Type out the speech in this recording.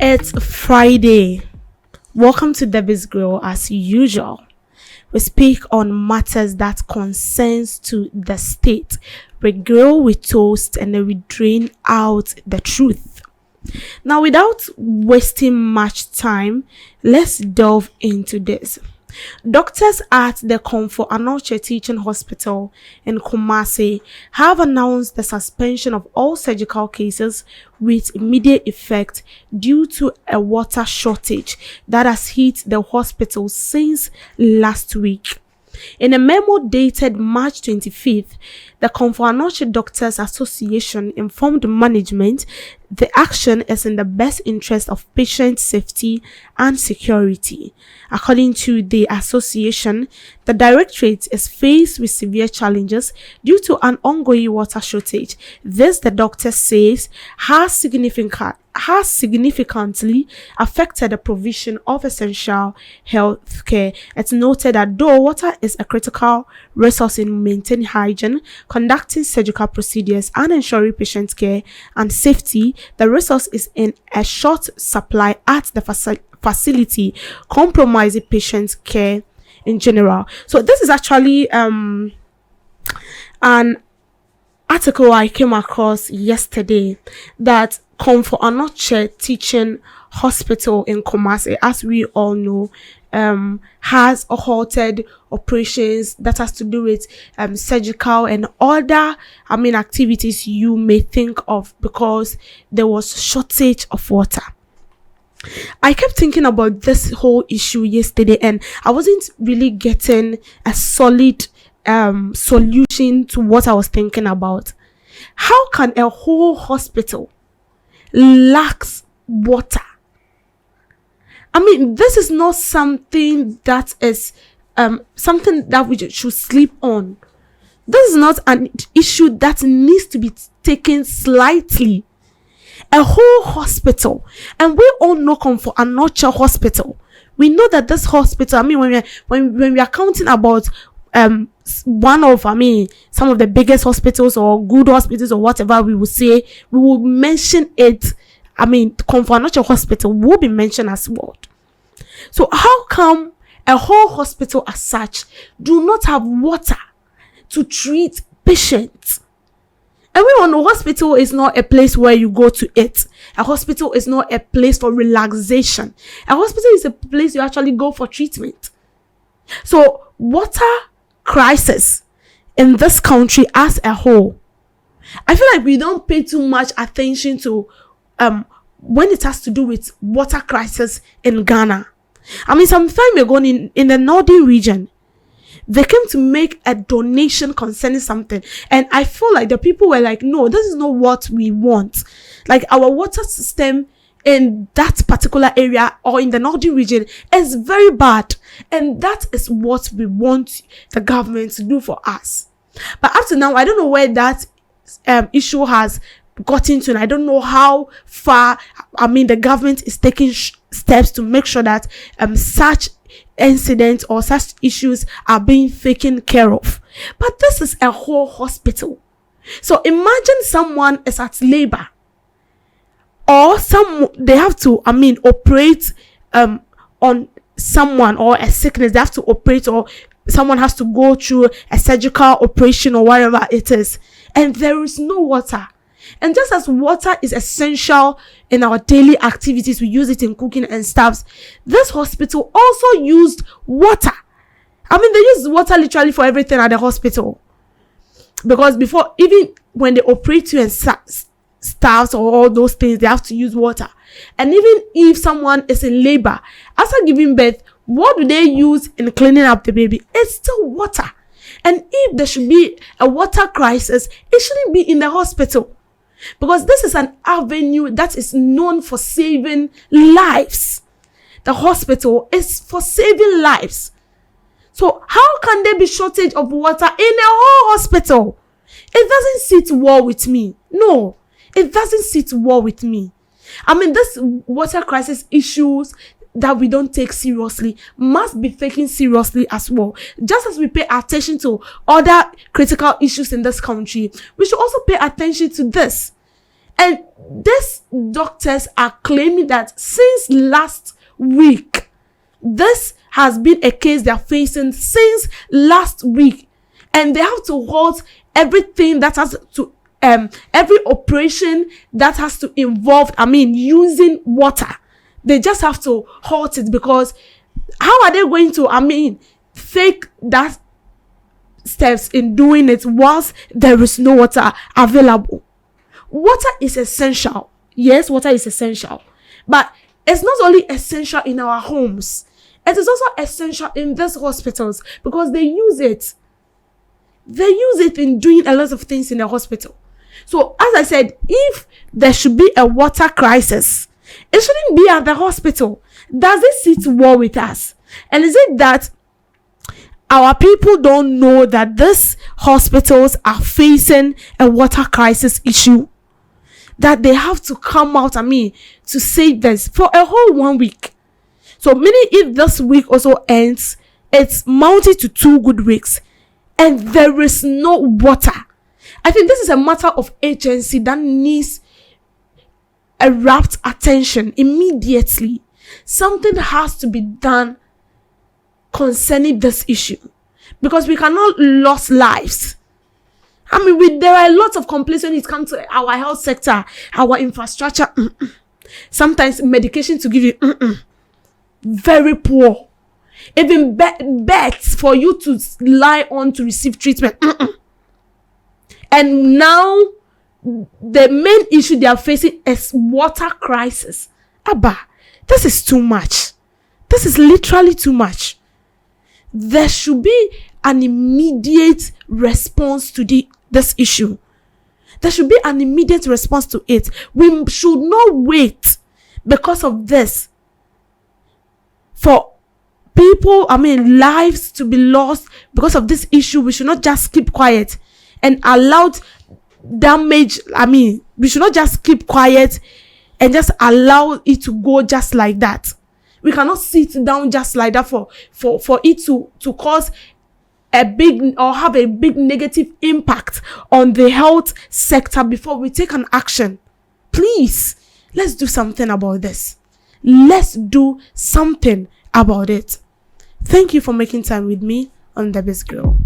It's Friday. Welcome to Debbie's Grill as usual. We speak on matters that concerns to the state. We grill, we toast, and then we drain out the truth. Now, without wasting much time, let's delve into this. Doctors at the Komfo Anokye Teaching Hospital in Kumasi have announced the suspension of all surgical cases with immediate effect due to a water shortage that has hit the hospital since last week. In a memo dated March 25th, the Komfo Anokye Doctors Association informed management the action is in the best interest of patient safety and security. According to the association, the directorate is faced with severe challenges due to an ongoing water shortage. This, the doctor says, has significantly affected the provision of essential health care. It's noted that though water is a critical resource in maintaining hygiene, conducting surgical procedures, and ensuring patient care and safety, the resource is in a short supply at the facility, compromising patient care in general. So this is actually an article I came across yesterday that Komfo Anokye Teaching Hospital in Kumasi, as we all know, has halted operations that has to do with surgical and other activities you may think of because there was shortage of water. I kept thinking about this whole issue yesterday and I wasn't really getting a solid solution to what I was thinking about. How can a whole hospital lacks water? This is not something that is something that we should sleep on. This is not an issue that needs to be taken slightly. A whole hospital, and we all know Komfo Anokye Hospital. We know that this hospital, when we are counting about one of some of the biggest hospitals or good hospitals or whatever, we will say, we will mention it. Komfo Anokye Hospital will be mentioned as well. So how come a whole hospital as such do not have water to treat patients? Everyone knows hospital is not a place where you go to eat. A hospital is not a place for relaxation. A hospital is a place you actually go for treatment. So water crisis in this country as a whole, I feel like we don't pay too much attention to when it has to do with water crisis in Ghana. Some time ago in the northern region, they came to make a donation concerning something. And I feel like the people were like, no, this is not what we want. Like our water system in that particular area or in the northern region is very bad. And that is what we want the government to do for us. But up to now, I don't know where that issue has gotten to. And I don't know how far, the government is taking steps to make sure that such incidents or such issues are being taken care of. But this is a whole hospital. So imagine someone is at labor or they have to operate on someone or a sickness. They have to operate, or someone has to go through a surgical operation or whatever it is, and there is no water. And just as water is essential in our daily activities, we use it in cooking and stuff, this hospital also used water. They use water literally for everything at the hospital. Because before, even when they operate you and staffs or all those things, they have to use water. And even if someone is in labor, after giving birth, what do they use in cleaning up the baby? It's still water. And if there should be a water crisis, it shouldn't be in the hospital. Because this is an avenue that is known for saving lives. The hospital is for saving lives. So how can there be shortage of water in a whole hospital? It doesn't sit well with me. No, it doesn't sit well with me. This water crisis issues that we don't take seriously must be taken seriously as well. Just as we pay attention to other critical issues in this country, we should also pay attention to this. And these doctors are claiming that since last week, this has been a case they're facing since last week, and they have to halt everything that has to every operation that has to involve using water. They just have to halt it, because how are they going to take that steps in doing it whilst there is no water available? Water is essential. Yes, water is essential, but it's not only essential in our homes, it is also essential in these hospitals, because they use it in doing a lot of things in the hospital. So as I said, if there should be a water crisis, it shouldn't be at the hospital. Does it sit well with us? And is it that our people don't know that these hospitals are facing a water crisis issue, that they have to come out to say this for a whole 1 week? So meaning, if this week also ends, it's mounted to 2 good weeks and there is no water. I think this is a matter of urgency that needs a rapt attention immediately. Something has to be done concerning this issue, because we cannot lose lives. There are a lot of complaints when it comes to our health sector, our infrastructure. Sometimes medication to give you very poor. Even beds for you to lie on to receive treatment. And now the main issue they are facing is water crisis. Abba, this is too much. This is literally too much. There should be an immediate response to this issue. There should be an immediate response to it. We should not wait because of this for people, lives to be lost because of this issue. We should not just keep quiet and allow damage. We should not just keep quiet and just allow it to go just like that. We cannot sit down just like that for it to cause a big or have a big negative impact on the health sector before we take an action. Please, let's do something about this. Let's do something about it. Thank you for making time with me on The Biz Girl.